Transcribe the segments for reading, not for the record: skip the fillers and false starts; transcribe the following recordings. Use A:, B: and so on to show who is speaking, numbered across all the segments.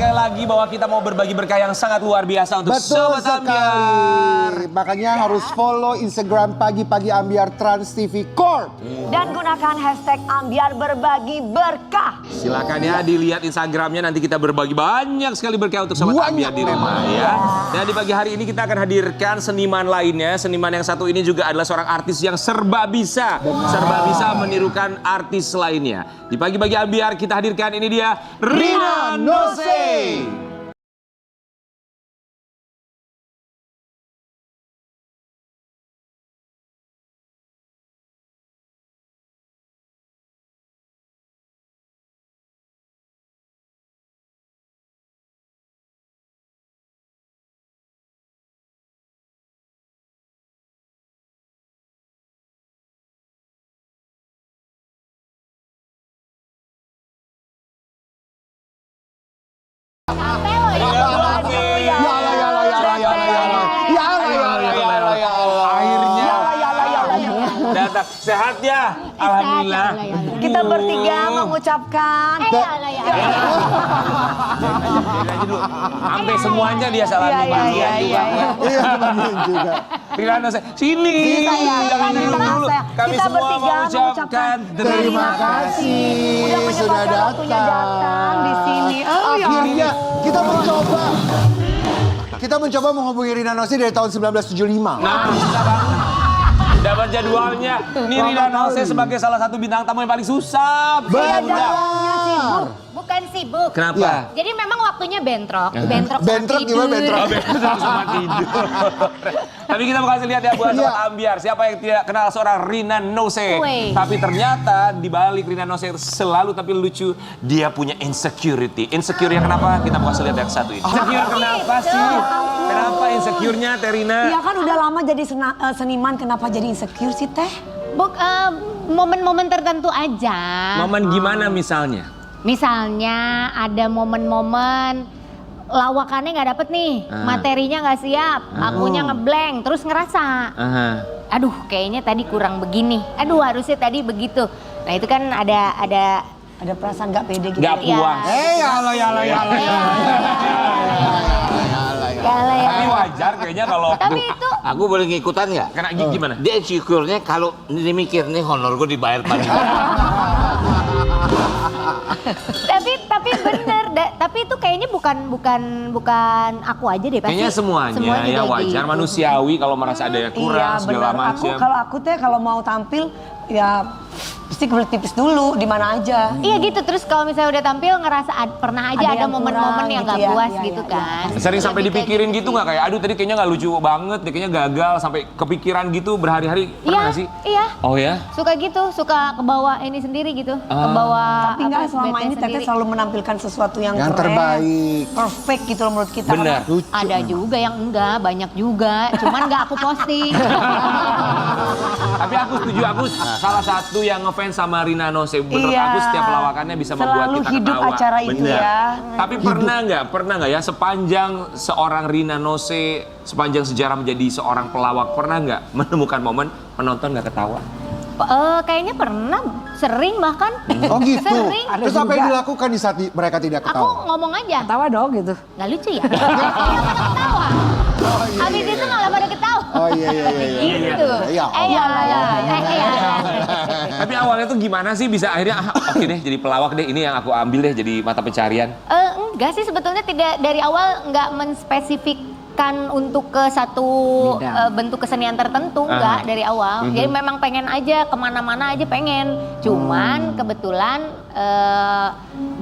A: sekali lagi bahwa kita mau berbagi berkah yang sangat luar biasa untuk Sobat Ambiar.
B: Makanya harus follow Instagram Pagi-Pagi Ambiar Trans TV Corp.
C: Dan gunakan hashtag Ambiar Berbagi Berkah.
A: Silakan ya dilihat Instagramnya, nanti kita berbagi banyak sekali berkah untuk Sobat Ambiar di rumah ya. Dan di pagi hari ini kita akan hadirkan seniman lainnya. Seniman yang satu ini juga adalah seorang artis yang serba bisa. Serba bisa menirukan artis lainnya. Di pagi-pagi Ambiar kita hadirkan ini dia Rina Nose. Datang sehat ya, alhamdulillah.
C: Kita bertiga mengucapkan
A: Sampai semuanya dia salah
B: juga.
A: Rina Nose, sini. Jangan dulu. Kami
C: Kita
A: semua
C: bertiga
A: mengucapkan
B: Terima kasih sudah datang
C: di sini.
B: Akhirnya kita mencoba menghubungi Rina Nose dari tahun 1975.
A: Nah, bisa banget. Dapat jadwalnya. Nih Rina Nose sebagai salah satu bintang tamu yang paling susah.
D: Bukan sibuk.
A: Kenapa?
D: Jadi memang waktunya bentrok. Bentrok
B: Gimana bentrok?
A: Bentrok sama tidur. Tapi kita bakal lihat ya buat Sobat Ambiar. Siapa yang tidak kenal seorang Rina Nose. Tapi ternyata di balik Rina Nose selalu tapi lucu, dia punya insecurity. Insecure-nya kenapa? Kita bakal lihat yang satu ini. Insecure kenapa sih? Kenapa insecure-nya Teh Rina?
C: Ya kan udah lama jadi seniman, kenapa jadi insecure sih Teh?
D: Momen-momen tertentu aja.
A: Momen gimana misalnya?
D: Misalnya ada momen-momen lawakannya nggak dapet nih, materinya nggak siap, akunya ngeblank, terus ngerasa, aduh kayaknya tadi kurang begini, aduh harusnya tadi begitu. Nah itu kan ada
C: perasaan nggak pede gitu.
A: Nggak puas. Tapi wajar kayaknya kalau...
D: Tapi itu...
E: Aku boleh ngikutan nggak?
A: Kena gimana?
E: Dia insecure-nya kalau ini mikir nih honor gue dibayar pagi.
D: tapi bener, tapi itu kayaknya bukan aku aja deh pasti.
A: Kayaknya semuanya ya wajar,
D: gitu.
A: Manusiawi kalau merasa ada yang kurang segala macam.
C: Kalau aku Teh kalau mau tampil ya pasti kulit tipis dulu di mana aja.
D: Iya gitu, terus kalau misalnya udah tampil ngerasa pernah aja ada momen-momen yang nggak puas gitu kan.
A: Sering sampai dipikirin gitu nggak kayak, aduh tadi kayaknya nggak lucu banget, deh kayaknya gagal, sampai kepikiran gitu berhari-hari, pernah nggak sih?
D: Iya.
A: Oh ya?
D: Suka gitu, suka kebawa ini sendiri gitu, kebawa.
C: Tapi nggak selama ini Teteh selalu menampilkan sesuatu yang keren,
B: terbaik,
C: perfect gitu loh menurut kita.
A: Benar.
D: Ada juga yang enggak, banyak juga, cuman nggak aku posting.
A: Tapi aku setuju, aku salah satu yang ngefans sama Rina Nose. Menurut aku setiap lawakannya bisa membuat kita
C: hidup
A: ketawa.
C: acara itu ya.
A: Tapi pernah nggak ya sepanjang seorang Rina Nose, sepanjang sejarah menjadi seorang pelawak, pernah nggak menemukan momen penonton nggak ketawa?
D: Kayaknya pernah, sering bahkan.
B: Oh gitu?
D: Sering.
B: Terus apa yang dilakukan di saat mereka tidak
D: Aku
B: ketawa?
D: ngomong aja.
C: Ketawa dong gitu.
D: Nggak lucu ya? Ketawa. Habis itu malah pada ketawa.
B: Oh iya.
D: Gitu.
A: Tapi awalnya tuh gimana sih bisa akhirnya oke deh jadi pelawak deh, ini yang aku ambil deh jadi mata pencarian?
D: Enggak sih, sebetulnya tidak, dari awal nggak menspesifikkan untuk ke satu bentuk kesenian tertentu, enggak dari awal. Jadi memang pengen aja kemana-mana aja pengen. Cuman kebetulan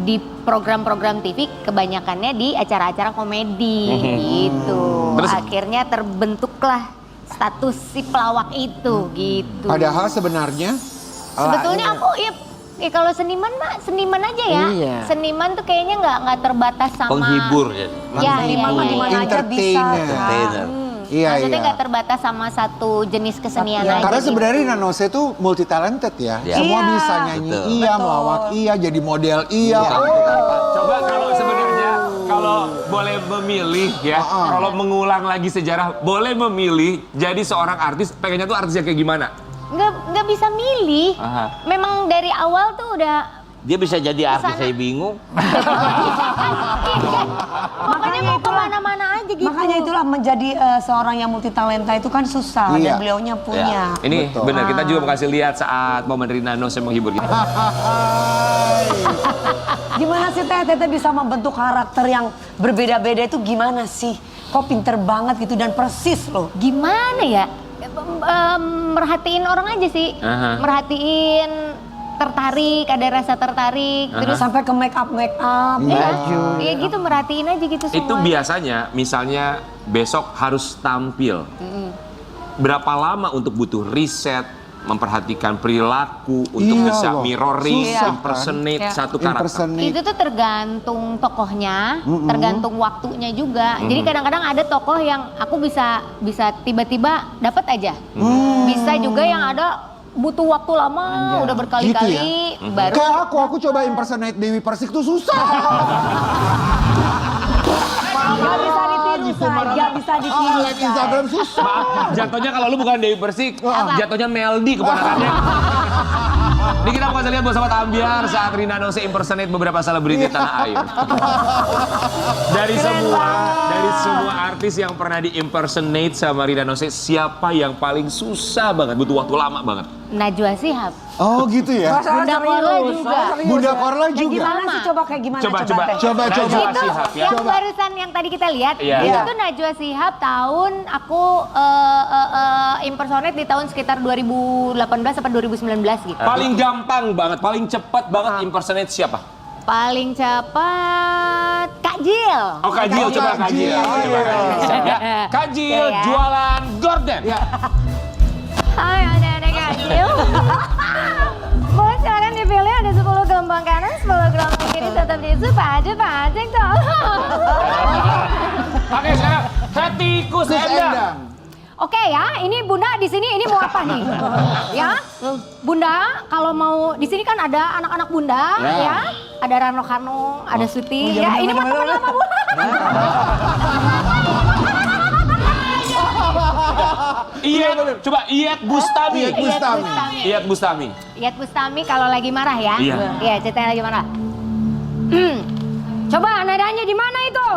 D: di program-program TV kebanyakannya di acara-acara komedi gitu.
A: Terus
D: akhirnya terbentuklah status si pelawak itu gitu.
B: Padahal sebenarnya
D: sebetulnya aku ya kalau seniman mah seniman aja ya.
B: Iya.
D: Seniman tuh kayaknya nggak terbatas sama
E: Penghibur ya.
C: Seniman mah di mana aja bisa.
B: Entertainer. Iya.
D: Maksudnya nggak terbatas sama satu jenis kesenian aja.
B: Karena
D: gitu.
B: sebenarnya Rina Nose tuh multi talented ya. Semua
C: Iya.
B: bisa nyanyi,
E: Betul.
B: iya, melawak, iya, jadi model, iya.
A: Coba kalau sebenarnya kalau boleh memilih ya, kalau mengulang lagi sejarah, boleh memilih jadi seorang artis, pengennya tuh artis yang kayak gimana?
D: Nggak bisa milih.
A: Aha.
D: Memang dari awal tuh
E: Dia bisa jadi artis, saya bingung.
D: Pokoknya mau kemana-mana aja gitu.
C: Makanya itulah menjadi seorang yang multitalenta itu kan susah
B: Iya.
C: dan beliaunya punya.
A: Ini
B: Betul.
A: benar, kita juga mau kasih lihat saat momen Rina Nose menghibur kita.
C: Gimana sih Teteh bisa membentuk karakter yang berbeda-beda itu gimana sih? Kok pinter banget gitu dan persis loh.
D: Gimana ya? Merhatiin orang aja sih.
A: Aha.
D: Merhatiin, tertarik, ada rasa tertarik. Terus
C: Sampai ke make up.
D: iya gitu, merhatiin aja gitu semua.
A: Itu biasanya, misalnya besok harus tampil. Berapa lama untuk butuh riset, memperhatikan perilaku, untuk
B: Iya
A: bisa
B: loh.
A: mirroring,
B: Susah, kan?
A: impersonate satu karakter.
B: Impersonate.
D: Itu tuh tergantung tokohnya, tergantung waktunya juga. Jadi kadang-kadang ada tokoh yang aku bisa tiba-tiba dapat aja. Bisa juga yang ada butuh waktu lama, udah berkali-kali baru.
B: Kayak aku coba impersonate Dewi Persik tuh susah.
C: Gak bisa ditiru,
B: Gitu,
C: Say.
B: mana-
C: Gak bisa ditiru,
B: Live Instagram susah.
A: Jatuhnya kalau lu bukan Dewi Persik, jatuhnya Meldi keponakannya. Ini kita mau kasih lihat buat sahabat Ambiar saat Rina Nose impersonate beberapa selebriti tanah air. Dari semua artis yang pernah di impersonate sama Rina Nose, siapa yang paling susah banget, butuh waktu lama banget?
D: Najwa Shihab.
B: Oh gitu ya.
D: Bunda Korla juga.
B: Bunda Korla
C: Kayak
B: juga.
C: gimana sih? Coba kayak gimana?
A: Coba.
C: Teh?
B: Coba.
A: Najwa
D: Itu
A: Shihab ya.
D: yang barusan yang tadi kita lihat,
A: Iya.
D: itu
B: Iya.
D: tuh Najwa Shihab tahun aku impersonate di tahun sekitar 2018 sampai 2019 gitu.
A: Paling gampang banget, paling cepat banget impersonate siapa?
D: Paling cepat Kak Jil.
A: Oh Kak Jil, coba Kak Jil. Coba Kak Jil. Ya, Kak Jil
D: Ya.
A: jualan gorden.
D: Hai adik-adik Kak Jil. Boleh silakan dipilih, ada 10 gelombang kanan, 10 gelombang kiri, tetap diisi pajak dong.
A: Oke sekarang Hetikus Endang.
D: Oke ya, ini Bunda di sini ini mau apa nih? Ya, Bunda kalau mau di sini kan ada anak-anak Bunda, ya, ada Rano Karno, ada Suti, ya ini mah teman lama Bunda.
A: Coba Iyet Bustami.
B: Iyet Bustami.
A: Iyet Bustami.
D: Iyet Bustami kalau lagi marah ya?
A: Iya.
D: Iya, ceritanya lagi marah. Coba nadanya di mana itu?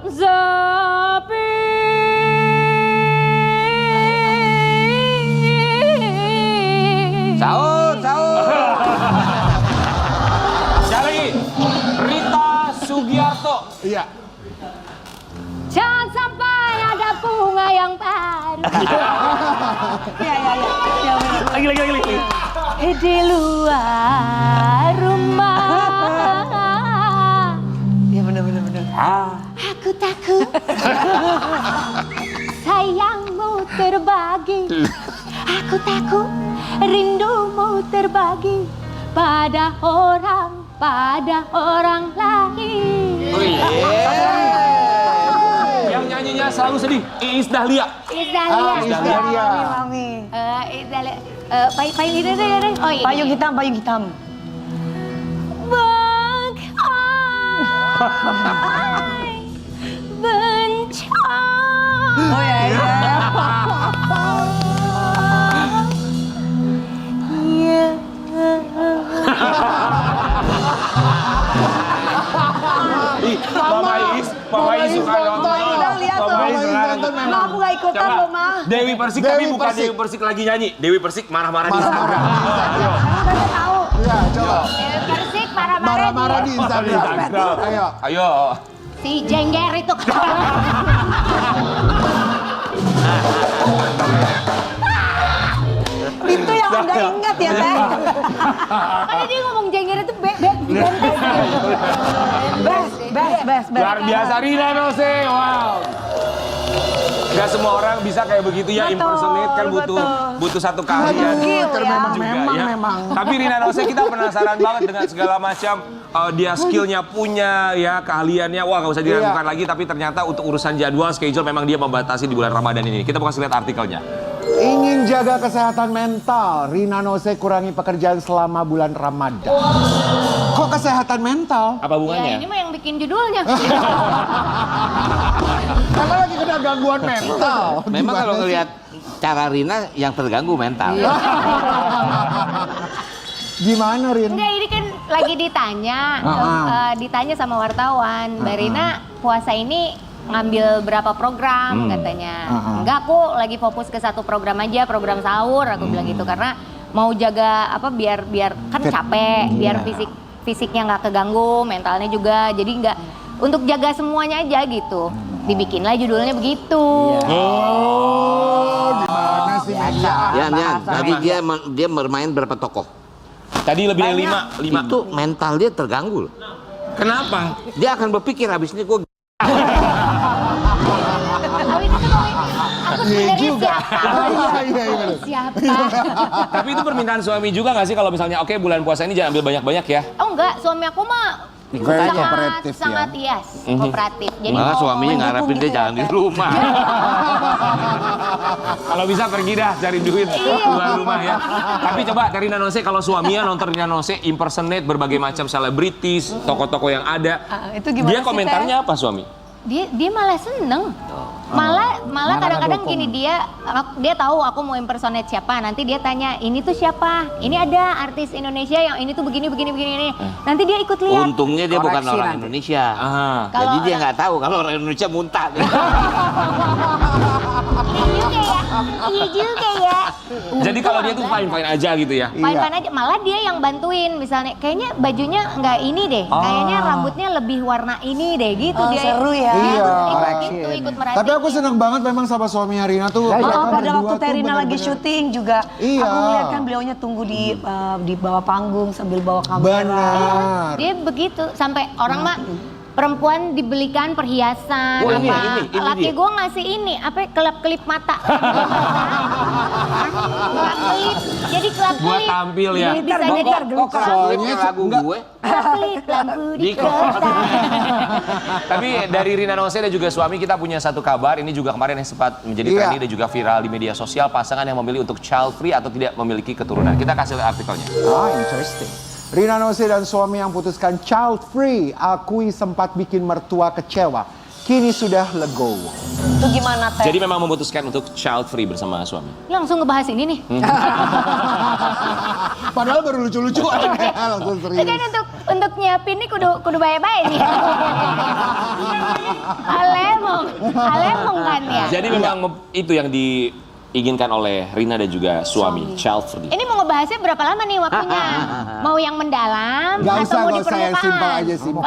D: Zapi.
E: Sahur.
A: Sekali lagi. Rita Sugiarto.
B: Iya.
D: Jangan sampai ada bunga yang baru.
A: Lagi.
D: Di luar rumah.
C: Iya bener.
D: Aku takut sayangmu terbagi. Aku takut rindumu terbagi pada orang lain.
A: Oh iya. Yang nyanyinya selalu sedih. Iis Dahlia.
D: Iis Dahlia.
B: Iis Dahlia.
C: Mami.
D: Iis Dahlia. Payung itu deh. Oh iya.
C: Payung hitam.
D: Bangkai bencana.
C: Oh iya.
A: Mama Iis suka nonton.
C: Kita lihat tuh.
A: Mama Iis suka nonton.
C: Ma, aku gak ikutan
A: Coba.
C: loh, Ma.
A: Dewi Persik,
B: Dewi
A: tapi bukan
B: Persik.
A: Dewi Persik lagi nyanyi. Dewi Persik marah-marah di Instagram.
C: Karena udah tahu.
B: Iya, coba.
D: Persik marah-marah.
B: Marah-marah di Instagram. Ayo.
A: Ayo.
D: Si Jengger itu.
C: Itu yang Anda ingat ya, Teh.
D: Makanya dia ngomong Jengger itu best.
A: Luar biasa Rina Nose, wow. Gak semua orang bisa kayak begitu ya,
C: Betul,
A: impersonate kan butuh satu keahlian
C: Skill ya.
B: Memang.
A: Tapi Rina Nose kita penasaran banget dengan segala macam dia skillnya punya ya, keahliannya, wah gak usah diragukan lagi. Tapi ternyata untuk urusan jadwal, schedule memang dia membatasi di bulan Ramadan ini. Kita mau kasih lihat artikelnya.
B: Ingin jaga kesehatan mental, Rina Nose kurangi pekerjaan selama bulan Ramadan. Kok kesehatan mental?
A: Apa
D: Ya
A: hubungannya?
D: ini mah yang bikin judulnya.
B: Karena lagi kena gangguan mental.
E: Memang
B: Gimana
E: kalau
B: sih?
E: ngelihat cara Rina yang terganggu mental.
B: Gimana, Rin?
D: Enggak, ini kan lagi ditanya, ditanya sama wartawan, Mbak Rina puasa ini ngambil berapa program katanya. Enggak, aku lagi fokus ke satu program aja, program sahur, aku bilang gitu karena mau jaga apa biar kan capek, biar fisiknya nggak keganggu, mentalnya juga, jadi nggak untuk jaga semuanya aja gitu. Dibikinlah judulnya begitu.
B: Oh, gimana sih media?
E: Yan, tadi dia bermain berapa tokoh?
A: Tadi lebih dari 5.
E: Itu mental dia terganggu loh.
A: Kenapa?
E: Dia akan berpikir habis ini gue
D: Awin itu aku sebenarnya siapa?
A: Tapi itu permintaan suami juga nggak sih kalau misalnya oke bulan puasa ini jangan ambil banyak-banyak ya?
D: Oh enggak, suami aku mah
B: Very kooperatif ya.
D: sangat kooperatif. Jadi
E: malah
D: mau
E: suaminya ngarepin dia jangan di rumah.
A: Kalau bisa pergi dah cari duit keluar rumah ya. Tapi coba dari Nanose kalau suaminya nonton Nanose impersonate berbagai macam selebritis, tokoh-tokoh yang ada.
C: Itu gimana
A: Dia
C: sih,
A: komentarnya apa suami?
D: dia malah seneng. Malah kadang-kadang gini, dia tahu aku mau impersonate siapa, nanti dia tanya ini tuh siapa, ini ada artis Indonesia yang ini tuh begini ini, nanti dia ikut lihat.
E: Untungnya dia bukan
C: Koreksi
E: orang
C: nanti.
E: Indonesia.
D: Kalau
E: Jadi dia
D: orang-
E: nggak tahu kalau orang Indonesia muntah.
D: Iya juga ya.
A: Jadi kalau dia tuh fine-fine aja gitu ya.
D: Fine-fine aja, malah dia yang bantuin misalnya, kayaknya bajunya nggak ini deh, kayaknya rambutnya lebih warna ini deh gitu dia.
C: Seru ya.
B: Iya.
D: Ikut merhatiin.
B: Tapi aku seneng banget memang sama suaminya Rina tuh. mereka
C: pada
B: berdua
C: waktu
B: tuh
C: Terina lagi
B: bener-bener-
C: syuting juga,
B: Iya.
C: aku ngeliat kan beliaunya tunggu di bawah panggung sambil bawa kamera.
B: Benar.
D: Dia begitu sampai orang mah perempuan dibelikan perhiasan
E: Oh,
D: apa
E: ini
D: laki
E: dia.
D: gue ngasih ini apa kelap-kelip mata. Kelap-kelip, jadi
A: Buat
D: kelap-kelip
A: tampil ya.
D: bisa jadi
B: Soalnya
E: lagu
B: enggak-
E: gue.
D: kelap-kelip lampu di kota.
A: Tapi dari Rina Nose dan juga suami kita punya satu kabar. Ini juga kemarin yang sempat menjadi
B: Iya.
A: trending dan juga viral di media sosial. Pasangan yang memilih untuk child free atau tidak memiliki keturunan. Kita kasih lihat artikelnya.
B: Interesting. Rina Nose dan suami yang putuskan child free akui sempat bikin mertua kecewa. Kini sudah legowo.
C: Itu gimana Teh?
A: Jadi memang memutuskan untuk child free bersama suami.
D: Langsung ngebahas ini nih.
B: Padahal baru lucu-lucuan ya, langsung
D: Itu
B: serius.
D: kan untuk nyiapin nih kudu baik-baik nih. Alemong kan ya.
A: Jadi memang itu yang diinginkan oleh Rina dan juga suami, child free.
D: Ini mau ngebahasnya berapa lama nih waktunya? Mau yang mendalam
B: Gak
D: atau
B: usah,
D: mau di
B: gak usah, yang
D: permukaan?
B: simpel aja, simpel.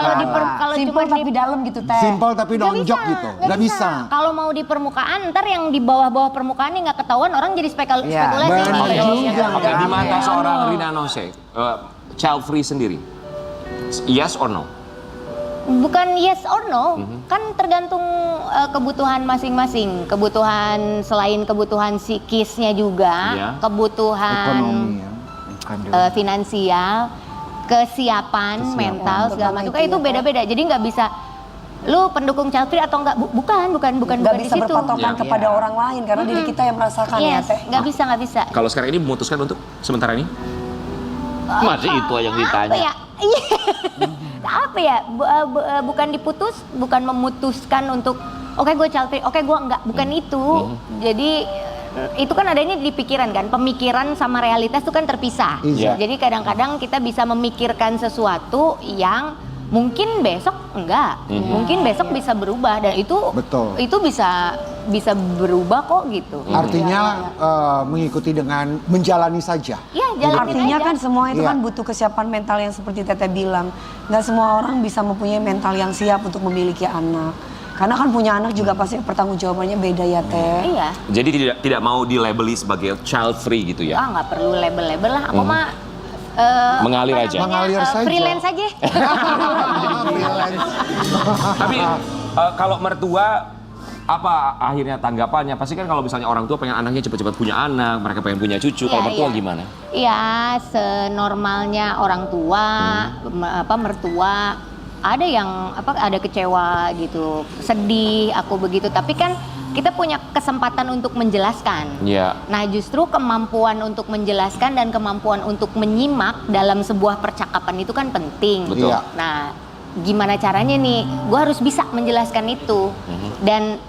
D: Kalau
C: Simpel
D: cuma
C: tapi dalam gitu Teh.
B: Simpel tapi
D: Nggak
B: nonjok
D: bisa,
B: gitu.
D: nggak
B: Gak bisa.
D: Kalau mau di permukaan, ntar yang di bawah-bawah permukaan ini nggak ketahuan, orang jadi spekulasi.
B: benar juga.
A: Oke, di mata
C: Iya.
A: seorang Rina Nose, child free sendiri, yes or no?
D: Bukan yes or no, kan tergantung kebutuhan masing-masing. Kebutuhan selain kebutuhan psikisnya juga,
A: Iya.
D: kebutuhan
B: Ekonomi ya.
D: finansial, kesiapan mental segala macam. Itu beda-beda. Jadi nggak bisa lu pendukung child free atau enggak. Bukan
C: Nggak
D: di
C: bisa
D: situ.
C: berpatokan
A: Iya.
C: kepada orang lain karena diri kita yang merasakan ya
D: Yes,
C: Teh.
D: nggak bisa.
A: Kalau sekarang ini memutuskan untuk sementara ini?
E: Masih itu aja yang ditanya.
D: Apa ya? Iya. Apa ya? Bukan bukan memutuskan untuk oke gue child free, oke gue enggak, bukan itu. Jadi itu kan adanya di pikiran kan, pemikiran sama realitas itu kan terpisah.
B: Iya.
D: Jadi kadang-kadang kita bisa memikirkan sesuatu yang mungkin besok enggak, mungkin besok bisa berubah dan itu
B: Betul.
D: itu bisa berubah kok gitu.
B: Artinya mengikuti dengan menjalani saja.
D: Ya, jalanin
C: Artinya
D: aja.
C: kan semua itu
B: Iya.
C: kan butuh kesiapan mental yang seperti Teteh bilang. Nggak semua orang bisa mempunyai mental yang siap untuk memiliki anak. Karena kan punya anak juga pasti pertanggungjawabannya beda ya Teh.
D: Iya.
A: Jadi tidak mau dilabeli sebagai child free gitu ya?
D: Nggak perlu label-label lah. Aku mah
A: Mengalir
D: apa
A: aja.
D: namanya,
B: Mengalir saja.
D: freelance aja.
A: Tapi kalau mertua apa akhirnya tanggapannya? Pasti kan kalau misalnya orang tua pengen anaknya cepat-cepat punya anak, mereka pengen punya cucu. Kalau
D: Iya,
A: mertua
D: iya.
A: gimana?
D: Iya, senormalnya orang tua, mertua. Ada yang ada kecewa gitu, sedih aku begitu. Tapi kan kita punya kesempatan untuk menjelaskan.
A: Iya.
D: Nah, justru kemampuan untuk menjelaskan dan kemampuan untuk menyimak dalam sebuah percakapan itu kan penting.
A: Betul.
B: Iya.
D: Nah, gimana caranya nih? Gue harus bisa menjelaskan itu. Dan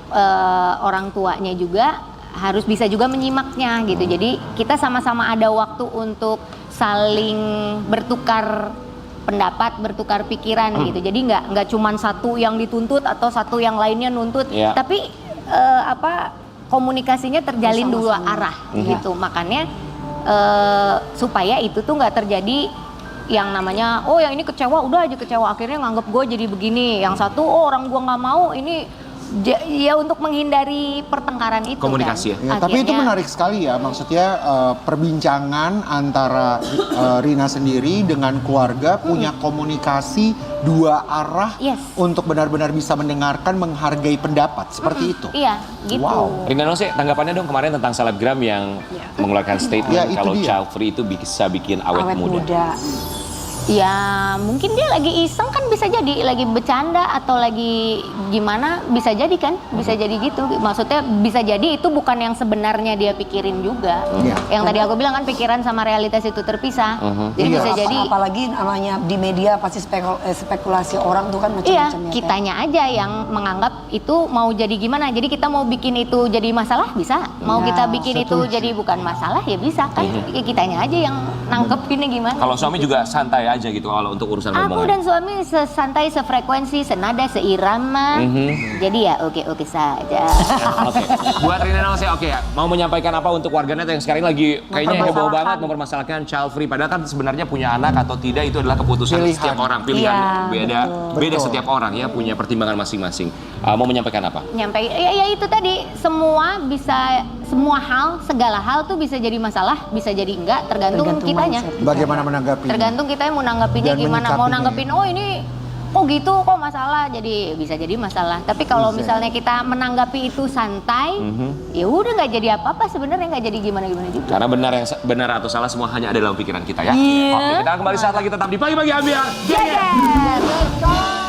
D: orang tuanya juga harus bisa juga menyimaknya gitu. Jadi kita sama-sama ada waktu untuk saling bertukar pendapat, bertukar pikiran gitu. Jadi nggak cuman satu yang dituntut atau satu yang lainnya nuntut,
A: Iya.
D: tapi komunikasinya terjalin dua
C: Bersama-sama.
D: arah gitu. Makanya supaya itu tuh nggak terjadi yang namanya oh yang ini kecewa udah aja kecewa akhirnya nganggep gue jadi begini. Yang satu oh orang gue nggak mau ini ya untuk menghindari pertengkaran itu
A: Komunikasi
D: kan.
B: Ya, tapi itu
D: Akhirnya-
B: menarik sekali ya, maksudnya perbincangan antara Rina sendiri dengan keluarga punya komunikasi dua arah
D: Yes.
B: untuk benar-benar bisa mendengarkan, menghargai pendapat, seperti itu.
D: Iya, gitu.
B: Wow.
A: Rina Nose, tanggapannya dong kemarin tentang selebgram yang mengeluarkan statement
B: Ya, itu
A: kalau
B: dia.
A: child free itu bisa bikin awet muda.
D: Ya mungkin dia lagi iseng kan bisa jadi lagi bercanda atau lagi gimana bisa jadi kan bisa jadi gitu maksudnya bisa jadi itu bukan yang sebenarnya dia pikirin juga
B: Iya.
D: yang tadi aku bilang kan pikiran sama realitas itu terpisah jadi
B: Iya.
D: bisa jadi
C: Apalagi namanya di media pasti spekulasi orang tuh kan
D: iya
C: macam-macam ya. Teh.
D: kitanya aja yang menganggap itu mau jadi gimana jadi kita mau bikin itu jadi masalah bisa mau
C: Ya,
D: kita bikin itu
B: setuju.
D: jadi bukan masalah ya bisa kan ya kitanya aja yang nanggepinnya gimana
A: Kalau suami juga santai aja gitu kalau untuk urusan
D: Aku
A: omongan.
D: dan suami sesantai, sefrekuensi, senada, seirama. Jadi ya oke-oke saja.
A: Oke, buat Rina Nose, oke ya, mau menyampaikan apa untuk warganet yang sekarang lagi kayaknya heboh banget mempermasalahkan child free, padahal kan sebenarnya punya anak atau tidak itu adalah keputusan
B: Pilihan.
A: setiap orang, pilihan
C: Iya,
A: beda,
C: betul.
A: beda
B: Betul.
A: setiap orang ya punya pertimbangan masing-masing. Mau menyampaikan apa?
D: Nyampe ya itu tadi semua hal, segala hal tuh bisa jadi masalah, bisa jadi enggak, tergantung kitanya.
C: mindset kita.
B: Bagaimana menanggapi?
D: Tergantung kita mau nanggapinnya
B: Dan
D: gimana. Mau
B: menyikapinya.
D: nanggepin oh ini kok gitu kok masalah jadi bisa jadi masalah. Tapi kalau
B: Bisa.
D: misalnya kita menanggapi itu santai, ya udah nggak jadi apa-apa sebenarnya nggak jadi gimana-gimana juga.
A: Karena benar atau salah semua hanya ada dalam pikiran kita ya.
D: Iya.
A: Oke, kita kembali saat lagi tetap di pagi-pagi ambil.
D: Geger.